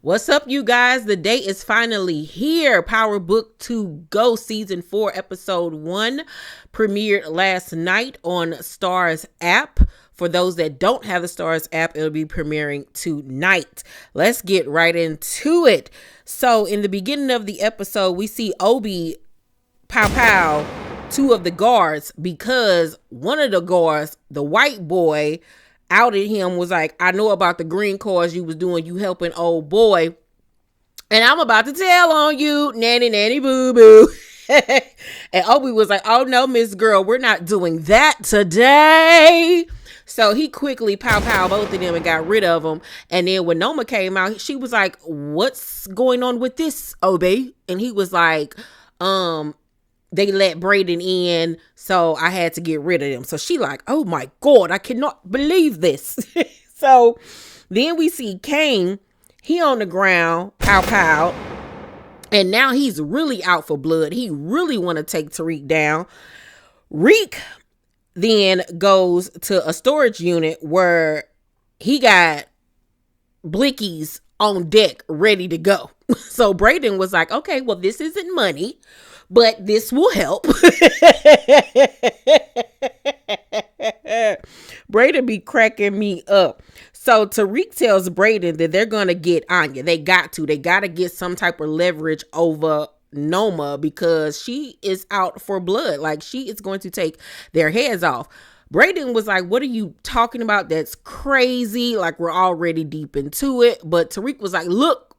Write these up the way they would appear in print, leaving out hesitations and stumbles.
What's up, you guys? The day is finally here. Power Book 2 Go Season 4 Episode 1 premiered last night on Starz app. For those that don't have the Starz app, it'll be premiering tonight. Let's get right into it. So in the beginning of the episode, we see Obi pow two of the guards because one of the guards, the white boy, outed him, was like, I know about the green cars you was doing, you helping old boy, and I'm about to tell on you, nanny boo boo. And Obi was like, oh no, Miss Girl, we're not doing that today. So he quickly pow both of them and got rid of them. And then when Noma came out, she was like, what's going on with this, Obi? And he was like, they let Brayden in, so I had to get rid of them. So she like, oh my God, I cannot believe this. So then we see Kane, he on the ground, pow. And now he's really out for blood. He really want to take Tariq down. Reek then goes to a storage unit where he got blickies on deck ready to go. So Brayden was like, okay, well, this isn't money, but this will help. Brayden be cracking me up. So Tariq tells Brayden that they're going to get Anya. They got to get some type of leverage over Noma because she is out for blood. Like, she is going to take their heads off. Brayden was like, what are you talking about? That's crazy. Like, we're already deep into it. But Tariq was like, look,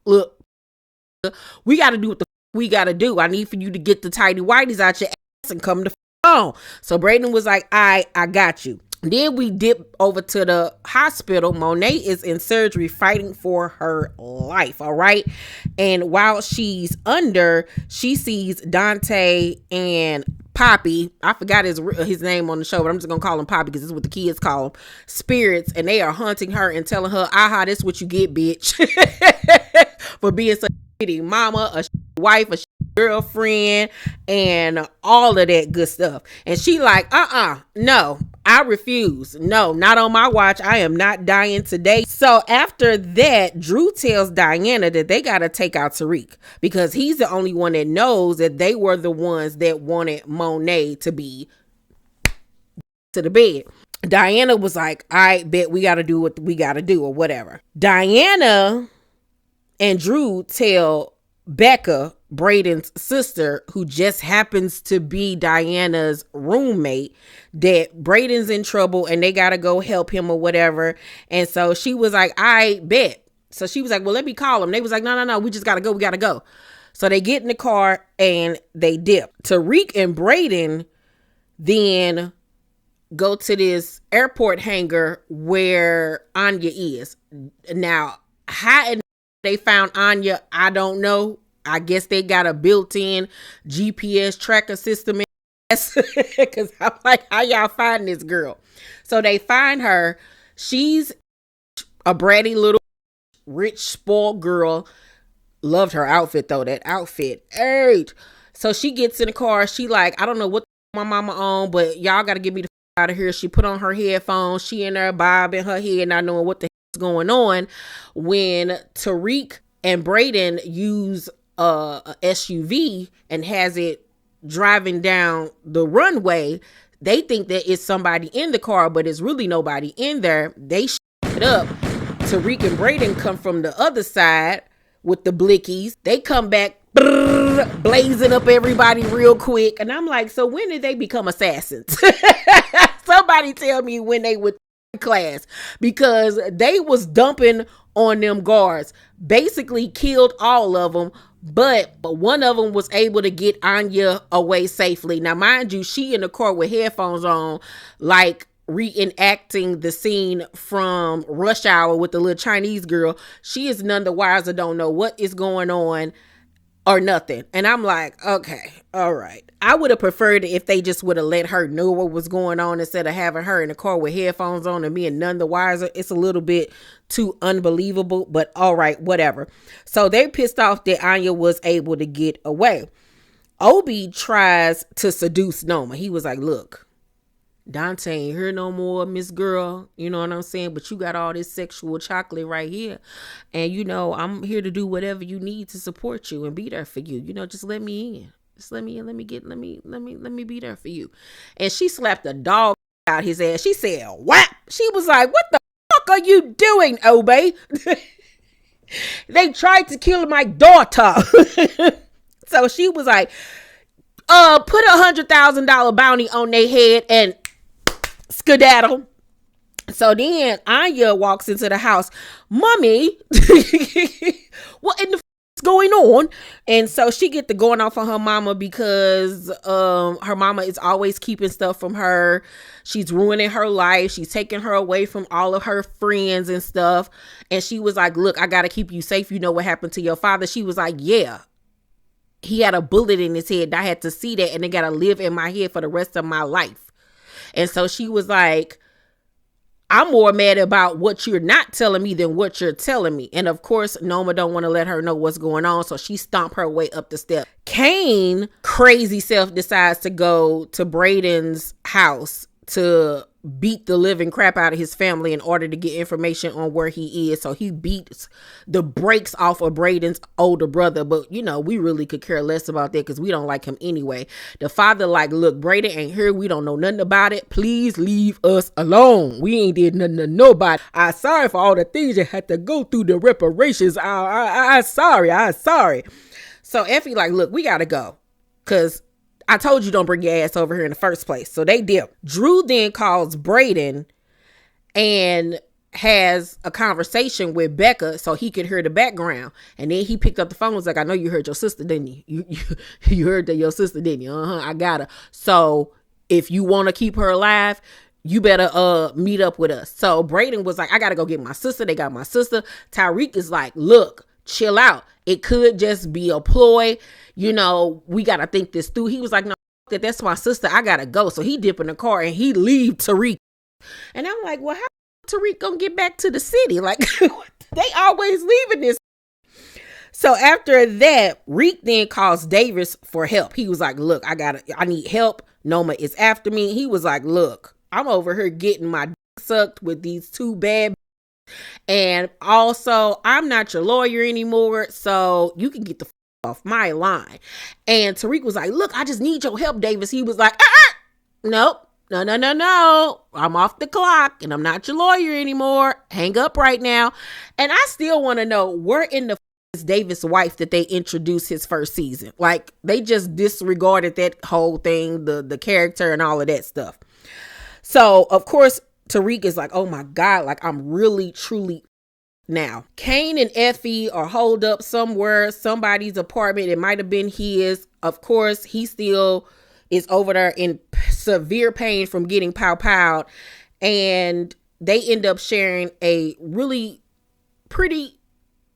we got to do what the we got to do. I need for you to get the tidy whities out your ass and come to on. So Brayden was like, I got you. Then we dip over to the hospital. Monet is in surgery fighting for her life. All right. And while she's under, she sees Dante and Poppy. I forgot his name on the show, but I'm just going to call him Poppy because this is what the kids call him. Spirits. And they are hunting her and telling her, aha, this is what you get, bitch. For being such a shitty mama, a wife, a girlfriend, and all of that good stuff. And she like, no, I refuse. No, not on my watch. I am not dying today. So after that, Drew tells Diana that they got to take out Tariq because he's the only one that knows that they were the ones that wanted Monet to be to the bed. Diana was like, I bet we got to do what we got to do or whatever. Diana and Drew tell Becca, Brayden's sister, who just happens to be Diana's roommate, that Brayden's in trouble and they gotta go help him or whatever. And so she was like, I bet. So she was like, well, let me call him. They was like, no, we just gotta go. We gotta go. So they get in the car and they dip. Tariq and Brayden then go to this airport hangar where Anya is. Now, how they found Anya, I don't know. I guess they got a built-in GPS tracker system in because I'm like, how y'all find this girl? So they find her. She's a bratty little rich spoiled girl. Loved her outfit though. That outfit. So she gets in the car. She like, I don't know what my mama on, but y'all got to get me the out of here. She put on her headphones. She in there bobbing her head, not knowing what the going on, when Tariq and Brayden use a SUV and has it driving down the runway. They think that it's somebody in the car, but it's really nobody in there. They it up. Tariq and Brayden come from the other side with the blickies. They come back blazing up everybody real quick. And I'm like, so when did they become assassins? Somebody tell me when they would class, because they was dumping on them guards, basically killed all of them, but one of them was able to get Anya away safely. Now mind you, she in the car with headphones on, like reenacting the scene from Rush Hour with the little Chinese girl. She is none the wiser, don't know what is going on or nothing. And I'm like, okay, all right. I would have preferred it if they just would have let her know what was going on instead of having her in the car with headphones on and me and none the wiser. It's a little bit too unbelievable, but all right, whatever. So they're pissed off that Anya was able to get away. Obi tries to seduce Noma. He was like, look, Dante ain't here no more, Miss Girl. You know what I'm saying? But you got all this sexual chocolate right here. And, I'm here to do whatever you need to support you and be there for you. Just let me in. Just let me in. Let me be there for you. And she slapped the dog out his ass. She said, "Whap." She was like, "What the fuck are you doing, Obey?" They tried to kill my daughter. So she was like, put $100,000 bounty on their head and skedaddle. So then Anya walks into the house. Mommy, what in the is going on? And so she get to going off on her mama because her mama is always keeping stuff from her. She's ruining her life. She's taking her away from all of her friends and stuff. And she was like, "Look, I gotta keep you safe. You know what happened to your father?" She was like, "Yeah. He had a bullet in his head. I had to see that, and it gotta live in my head for the rest of my life." And so she was like, "I'm more mad about what you're not telling me than what you're telling me." And of course, Noma don't want to let her know what's going on. So she stomped her way up the steps. Kane, crazy self, decides to go to Brayden's house to beat the living crap out of his family in order to get information on where he is. So he beats the brakes off of Brayden's older brother. But, we really could care less about that because we don't like him anyway. The father like, "Look, Brayden ain't here. We don't know nothing about it. Please leave us alone. We ain't did nothing to nobody. I'm sorry for all the things you had to go through, the reparations. I'm sorry. So Effie like, "Look, we got to go because I told you don't bring your ass over here in the first place." So they dip. Drew then calls Brayden and has a conversation with Becca so he could hear the background. And then he picked up the phone and was like, "I know you heard your sister, didn't you? You heard that your sister, didn't you? I got her. So if you want to keep her alive, you better meet up with us." So Brayden was like, "I got to go get my sister." They got my sister. Tariq is like, "Look, chill out. It could just be a ploy. We got to think this through." He was like, "No, that's my sister. I got to go." So he dip in the car and he leave Tariq. And I'm like, well, how Tariq gonna get back to the city? Like, they always leaving this. So after that, Reek then calls Davis for help. He was like, "Look, I need help. Noma is after me." He was like, "Look, I'm over here getting my dick sucked with these two bad. And also, I'm not your lawyer anymore, so you can get the off my line." And Tariq was like, "Look, I just need your help, Davis." He was like, "Nope. No. I'm off the clock and I'm not your lawyer anymore. Hang up right now." And I still want to know where in the is Davis' wife that they introduced his first season. Like, they just disregarded that whole thing, the character and all of that stuff. So, of course, Tariq is like, "Oh my God, like I'm really, truly now." Kane and Effie are holed up somewhere, somebody's apartment. It might have been his. Of course, he still is over there in severe pain from getting pow-powed. And they end up sharing a really pretty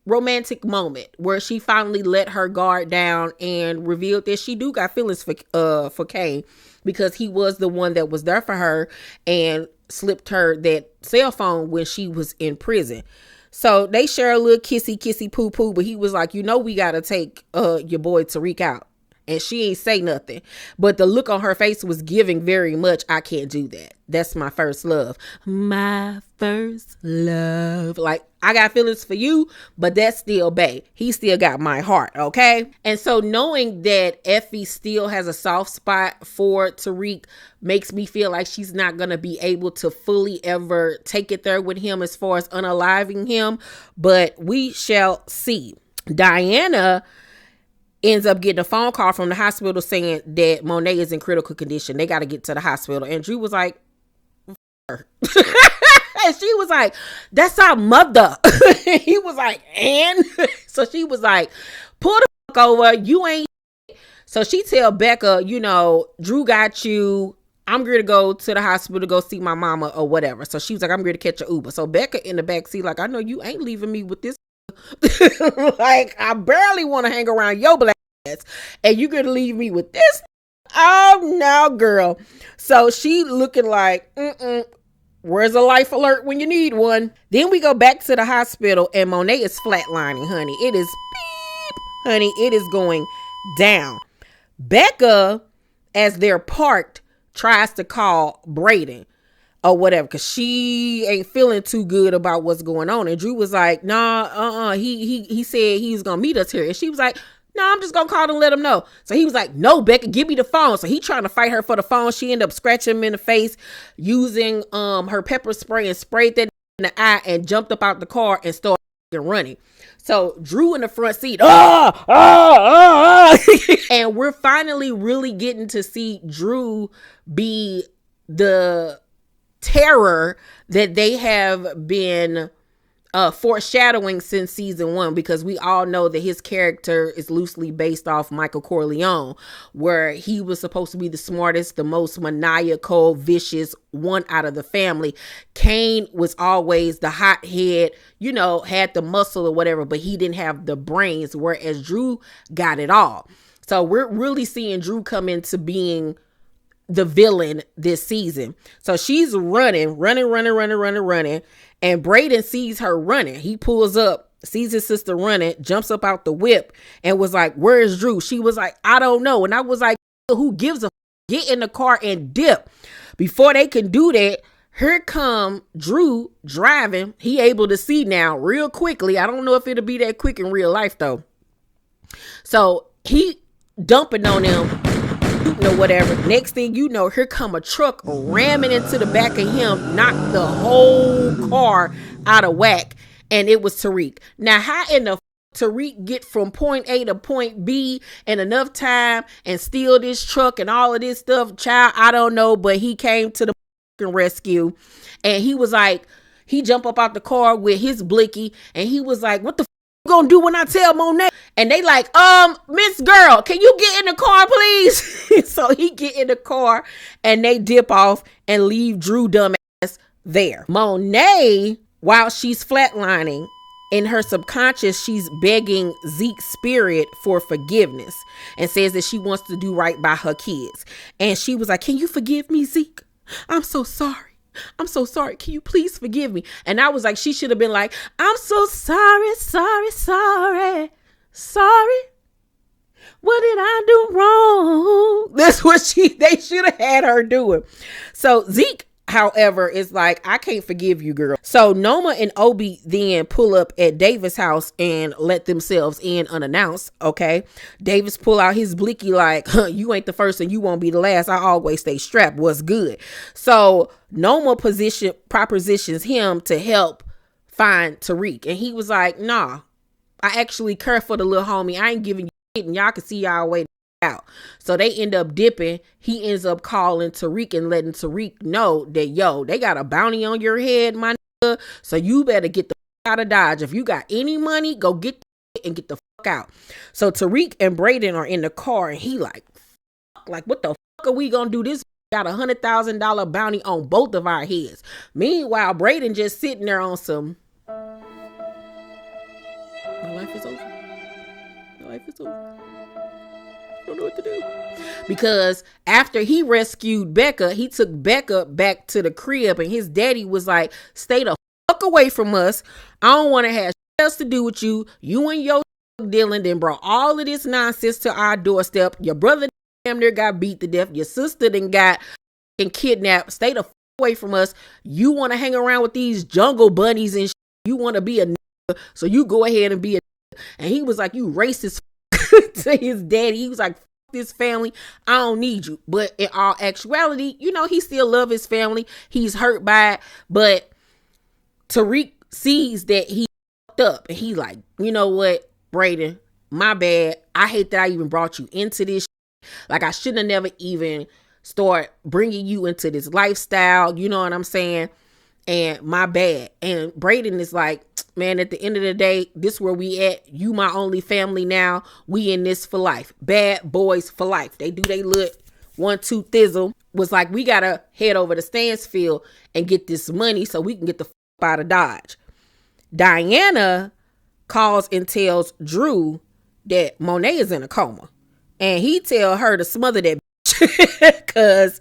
romantic moment where she finally let her guard down and revealed that she do got feelings for Kane, because he was the one that was there for her and slipped her that cell phone when she was in prison. So they share a little kissy poo poo, but he was like, "We gotta take your boy Tariq out." And she ain't say nothing, but the look on her face was giving very much, "I can't do that. That's my first love. My first love. Like, I got feelings for you, but that's still bae. He still got my heart, okay?" And so knowing that Effie still has a soft spot for Tariq makes me feel like she's not going to be able to fully ever take it there with him as far as unaliving him, but we shall see. Diana ends up getting a phone call from the hospital saying that Monet is in critical condition. They got to get to the hospital. And Drew was like, and she was like, "That's our mother." He was like, "And?" So she was like, "Pull the fuck over. You ain't." So she tell Becca, "Drew got you. I'm going to go to the hospital to go see my mama," or whatever. So she was like, "I'm going to catch an Uber." So Becca in the back seat like, "I know you ain't leaving me with this." Like, I barely want to hang around your black ass, and you gonna leave me with this? Oh no, girl. So she looking like, where's a life alert when you need one? Then we go back to the hospital and Monet is flatlining, honey. It is beep, honey. It is going down. Becca, as they're parked, tries to call Brayden or whatever, because she ain't feeling too good about what's going on. And Drew was like, nah, he said he was gonna meet us here. And she was like, no, I'm just gonna call and let him know. So he was like, no, Becca, give me the phone. So he trying to fight her for the phone. She ended up scratching him in the face using her pepper spray and sprayed that in the eye and jumped up out the car and started running. So Drew in the front seat, and we're finally really getting to see Drew be the terror that they have been foreshadowing since season 1, because we all know that his character is loosely based off Michael Corleone, where he was supposed to be the smartest, the most maniacal, vicious one out of the family. Kane was always the hothead, had the muscle or whatever, but he didn't have the brains, whereas Drew got it all. So we're really seeing Drew come into being the villain this season. So she's running. And Brayden sees her running. He pulls up, sees his sister running, jumps up out the whip and was like, where's Drew? She was like, I don't know. And I was like, who gives a f-? Get in the car and dip. Before they can do that, here come Drew driving. He able to see now real quickly. I don't know if it'll be that quick in real life though. So he dumping on them or whatever. Next thing you know, here come a truck ramming into the back of him, knocked the whole car out of whack, and it was Tariq. Now, how in the Tariq get from point A to point B in enough time and steal this truck and all of this stuff? Child, I don't know, but he came to the rescue, and he was like, he jumped up out the car with his blicky, and he was like, what the gonna do when I tell Monet? And they like, Miss Girl, can you get in the car, please? So he get in the car and they dip off and leave Drew dumbass there. Monet, while she's flatlining, in her subconscious, she's begging Zeke's spirit for forgiveness and says that she wants to do right by her kids. And she was like, can you forgive me, Zeke? I'm so sorry. I'm so sorry. Can you please forgive me? And I was like, she should have been like, I'm so sorry. What did I do wrong? That's what they should have had her doing. So Zeke, however, is like, I can't forgive you, girl. So Noma and Obi then pull up at Davis' house and let themselves in unannounced. Okay. Davis pull out his blicky like, you ain't the first and you won't be the last. I always stay strapped. What's good? So Noma propositions him to help find Tariq. And he was like, nah, I actually care for the little homie. I ain't giving you shit and y'all can see y'all way out. So they end up dipping. He ends up calling Tariq and letting Tariq know that, they got a bounty on your head, my nigga. So you better get the fuck out of Dodge. If you got any money, go get the and get the fuck out. So Tariq and Brayden are in the car and he like what the fuck are we gonna do? This got $100,000 bounty on both of our heads. Meanwhile, Brayden just sitting there on some, my life is over. My life is over. I don't know what to do. Because after he rescued Becca, he took Becca back to the crib and his daddy was like, stay the fuck away from us. I don't want to have shit else to do with you. You and your Dylan then brought all of this nonsense to our doorstep. Your brother damn near got beat to death. Your sister then got kidnapped. Stay the fuck away from us. You want to hang around with these jungle bunnies and shit. You want to be a nigga, so you go ahead and be a nigga. And he was like, you racist to his daddy. He was like, fuck this family. I don't need you. But in all actuality, he still love his family. He's hurt by it. But Tariq sees that he fucked up. And he like, you know what, Brayden, my bad. I hate that I even brought you into this. Like, I shouldn't have never even start bringing you into this lifestyle. You know what I'm saying? And my bad. And Brayden is like, man, at the end of the day, this where we at. You my only family now. We in this for life. Bad boys for life. They do they look 1-2 thizzle. Was like, we gotta head over to Stansfield and get this money so we can get the f*** out of Dodge. Diana calls and tells Drew that Monet is in a coma. And he tell her to smother that bitch. Because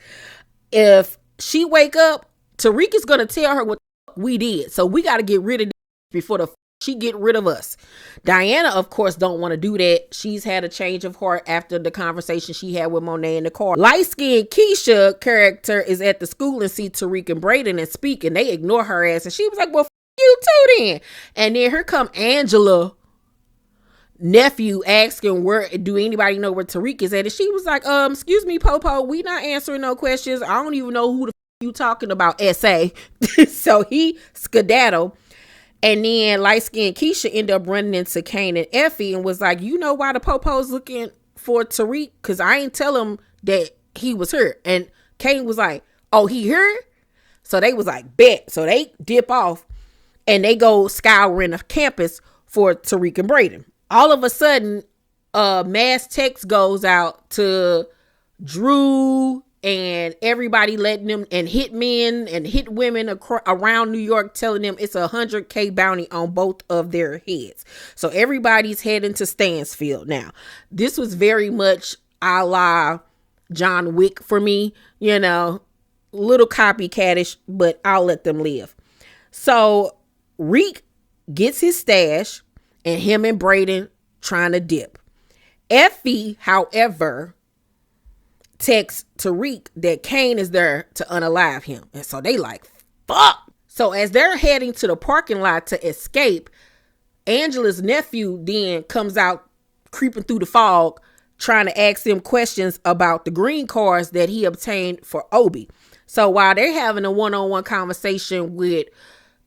if she wake up, Tariq is going to tell her what the fuck we did. So we got to get rid of this before the she get rid of us. Diana, of course, don't want to do that. She's had a change of heart after the conversation she had with Monet in the car. Light-skinned Keisha character is at the school and see Tariq and Brayden and speak, and they ignore her ass. And she was like, well, you too then. And then here come Angela nephew asking where do anybody know where Tariq is at, and she was like, excuse me, Popo, we not answering no questions. I don't even know who the you talking about, SA. So he skedaddle. And then light-skinned Keisha ended up running into Kane and Effie and was like, you know why the Popo's looking for Tariq? Because I ain't tell him that he was here. And Kane was like, oh, he here? So they was like, bet. So they dip off and they go scouring the campus for Tariq and Brayden. All of a sudden, mass text goes out to Drew and everybody letting them, and hit men and hit women around New York, telling them it's $100K bounty on both of their heads. So everybody's heading to Stansfield now. This was very much a la John Wick for me, you know, little copycatish, but I'll let them live. So Reek gets his stash and him and Brayden trying to dip. Effie, however, texts Tariq that Kane is there to unalive him. And so they like, fuck. So as they're heading to the parking lot to escape, Angela's nephew then comes out creeping through the fog, trying to ask them questions about the green cards that he obtained for Obi. So while they're having a one-on-one conversation with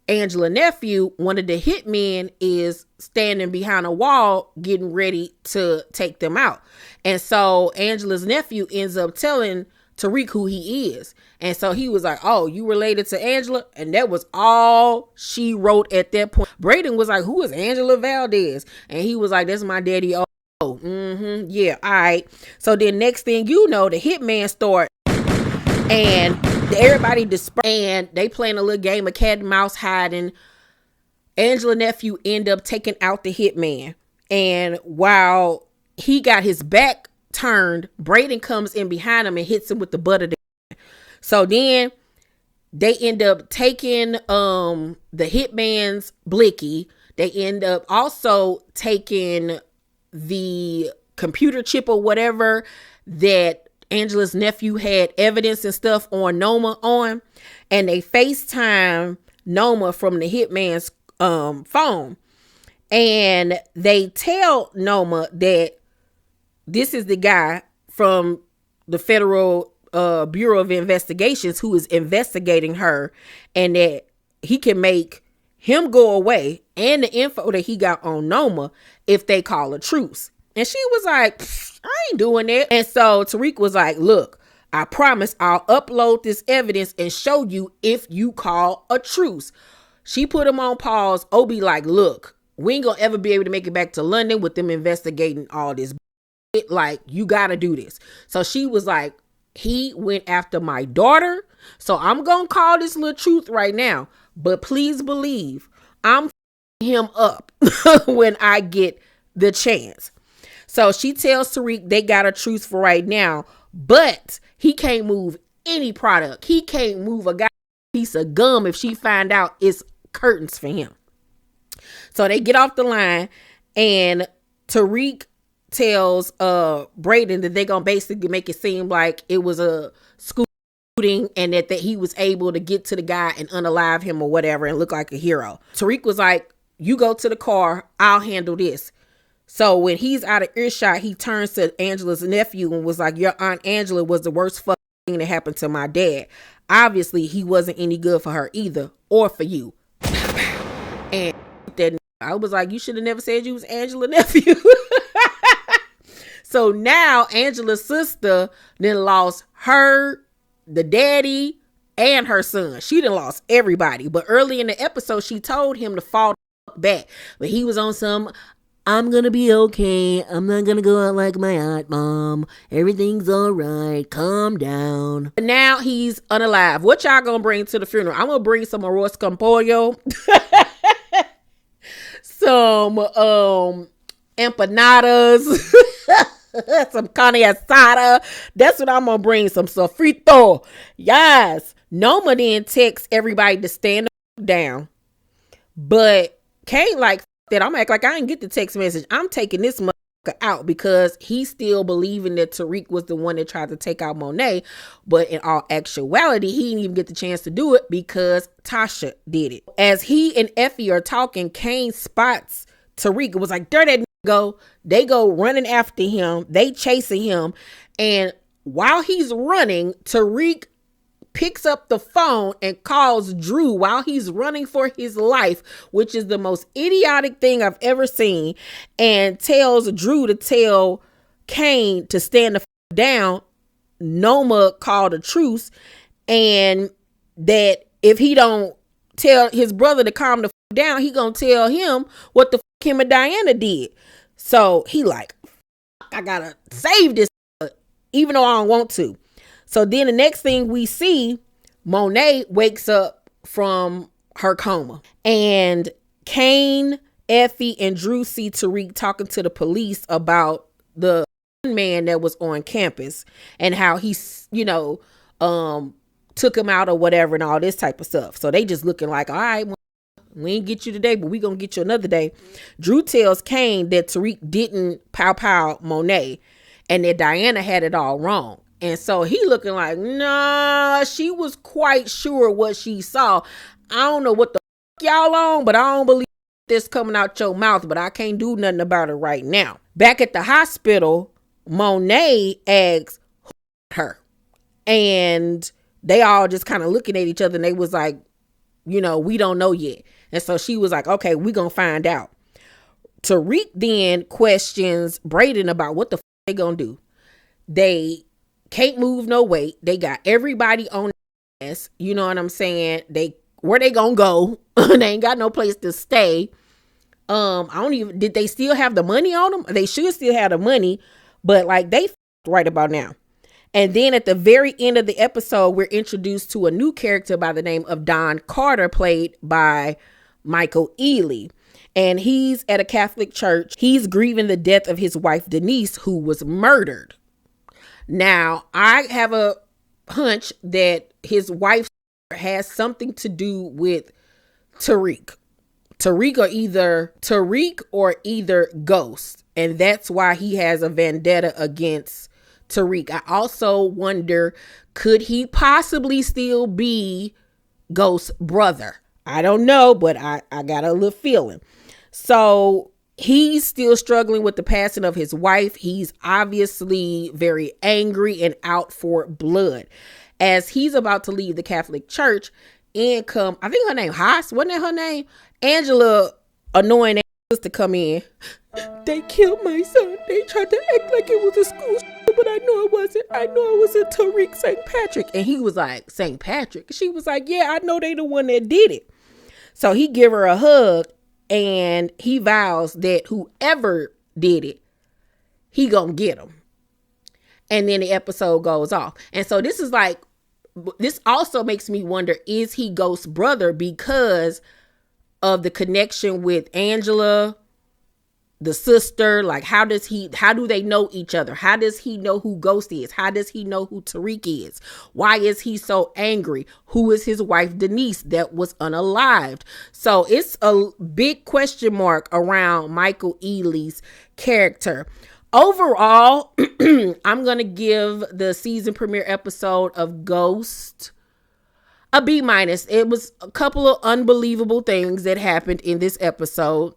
Angela's nephew, one of the hitmen is standing behind a wall getting ready to take them out. And so Angela's nephew ends up telling Tariq who he is. And so he was like, oh, you related to Angela? And that was all she wrote at that point. Brayden was like, who is Angela Valdez? And he was like, that's my daddy. Oh, yeah, all right. So then next thing you know, the hitman start and everybody dispersed and they playing a little game of cat and mouse hiding. Angela nephew end up taking out the hitman. And while he got his back turned, Brayden comes in behind him and hits him with the butt of the. So then they end up taking the hitman's blicky. They end up also taking the computer chip or whatever that Angela's nephew had evidence and stuff on Noma on, and they FaceTime Noma from the hitman's phone, and they tell Noma that this is the guy from the Federal Bureau of Investigations who is investigating her, and that he can make him go away and the info that he got on Noma if they call a truce. And she was like, I ain't doing that. And so Tariq was like, look, I promise I'll upload this evidence and show you if you call a truce. She put him on pause. Obi like, look, we ain't gonna ever be able to make it back to London with them investigating all this. Like, you gotta do this. So she was like, he went after my daughter. So I'm gonna call this little truth right now. But please believe I'm him up when I get the chance. So she tells Tariq they got a truce for right now, but he can't move any product. He can't move a piece of gum if she find out it's curtains for him. So they get off the line, and Tariq tells Brayden that they're going to basically make it seem like it was a school shooting and that he was able to get to the guy and unalive him or whatever and look like a hero. Tariq was like, you go to the car, I'll handle this. So when he's out of earshot, he turns to Angela's nephew and was like, your Aunt Angela was the worst fucking thing that happened to my dad. Obviously, he wasn't any good for her either, or for you. And that I was like, you should have never said you was Angela's nephew. So now Angela's sister then lost her, the daddy, and her son. She done lost everybody. But early in the episode, she told him to fall back. But he was on some, I'm gonna be okay. I'm not gonna go out like my aunt, mom. Everything's all right. Calm down. But now he's unalive. What y'all gonna bring to the funeral? I'm gonna bring some arroz con pollo, some empanadas, some carne asada. That's what I'm gonna bring. Some sofrito. Yes. Noma then texts everybody to stand down, but Kane like that. I'm act like I didn't get the text message. I'm taking this motherfucker out because he's still believing that Tariq was the one that tried to take out Monet. But in all actuality, he didn't even get the chance to do it because Tasha did it. As he and Effie are talking, Kane spots Tariq. It was like, there that go. They go running after him. They chasing him. And while he's running, Tariq picks up the phone and calls Drew while he's running for his life, which is the most idiotic thing I've ever seen, and tells Drew to tell Kane to stand the down. Noma called a truce, and that if he don't tell his brother to calm the down, he gonna tell him what the him and Diana did. So he like, I gotta save this, even though I don't want to. So then the next thing we see, Monet wakes up from her coma. And Kane, Effie, and Drew see Tariq talking to the police about the man that was on campus and how he, took him out or whatever and all this type of stuff. So they just looking like, all right, we ain't get you today, but we gonna get you another day. Drew tells Kane that Tariq didn't pow Monet and that Diana had it all wrong. And so he looking like, nah, she was quite sure what she saw. I don't know what the y'all on, but I don't believe this coming out your mouth, but I can't do nothing about it right now. Back at the hospital, Monet asks her. And they all just kind of looking at each other and they was like, we don't know yet. And so she was like, okay, we gonna find out. Tariq then questions Brayden about what the they gonna do. They can't move no weight. They got everybody on their ass. You know what I'm saying? Where they gonna go? They ain't got no place to stay. Did they still have the money on them? They should still have the money, but like they right about now. And then at the very end of the episode, we're introduced to a new character by the name of Don Carter, played by Michael Ealy. And he's at a Catholic church. He's grieving the death of his wife, Denise, who was murdered. Now, I have a hunch that his wife has something to do with Tariq. Tariq or either Ghost. And that's why he has a vendetta against Tariq. I also wonder, could he possibly still be Ghost's brother? I don't know, but I got a little feeling. So he's still struggling with the passing of his wife. He's obviously very angry and out for blood. As he's about to leave the Catholic Church, in come, I think her name Haas, wasn't that her name? Angela, annoying sister, come in. They killed my son. They tried to act like it was a school, but I know it wasn't. I know it was a Tariq St. Patrick. And he was like, St. Patrick? She was like, yeah, I know they the one that did it. So he give her a hug and he vows that whoever did it, he gonna get him. And then the episode goes off. And so this also makes me wonder, is he Ghost's brother because of the connection with Angela, the sister? Like, how do they know each other? How does he know who Ghost is? How does he know who Tariq is? Why is he so angry? Who is his wife, Denise, that was unalived? So it's a big question mark around Michael Ealy's character. Overall, I'm going to give the season premiere episode of Ghost a B-. It was a couple of unbelievable things that happened in this episode.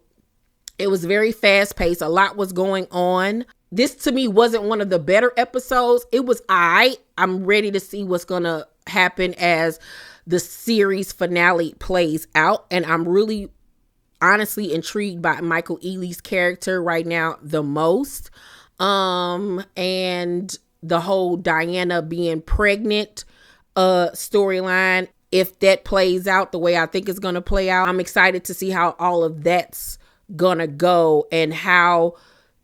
It was very fast paced. A lot was going on. This to me wasn't one of the better episodes. It was I'm ready to see what's going to happen as the series finale plays out. And I'm really honestly intrigued by Michael Ealy's character right now the most. And the whole Diana being pregnant storyline, if that plays out the way I think it's going to play out, I'm excited to see how all of that's gonna go and how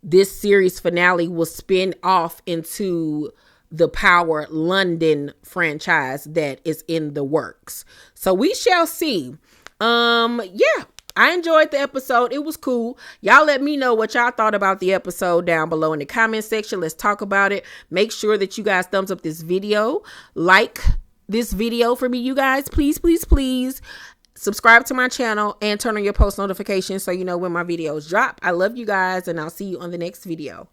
this series finale will spin off into the Power London franchise that is in the works. So we shall see. I enjoyed the episode. It was cool. Y'all let me know what y'all thought about the episode down below in the comment section. Let's talk about it. Make sure that you guys thumbs up this video. Like this video for me, you guys. Please, please, please. Subscribe to my channel and turn on your post notifications so you know when my videos drop. I love you guys, and I'll see you on the next video.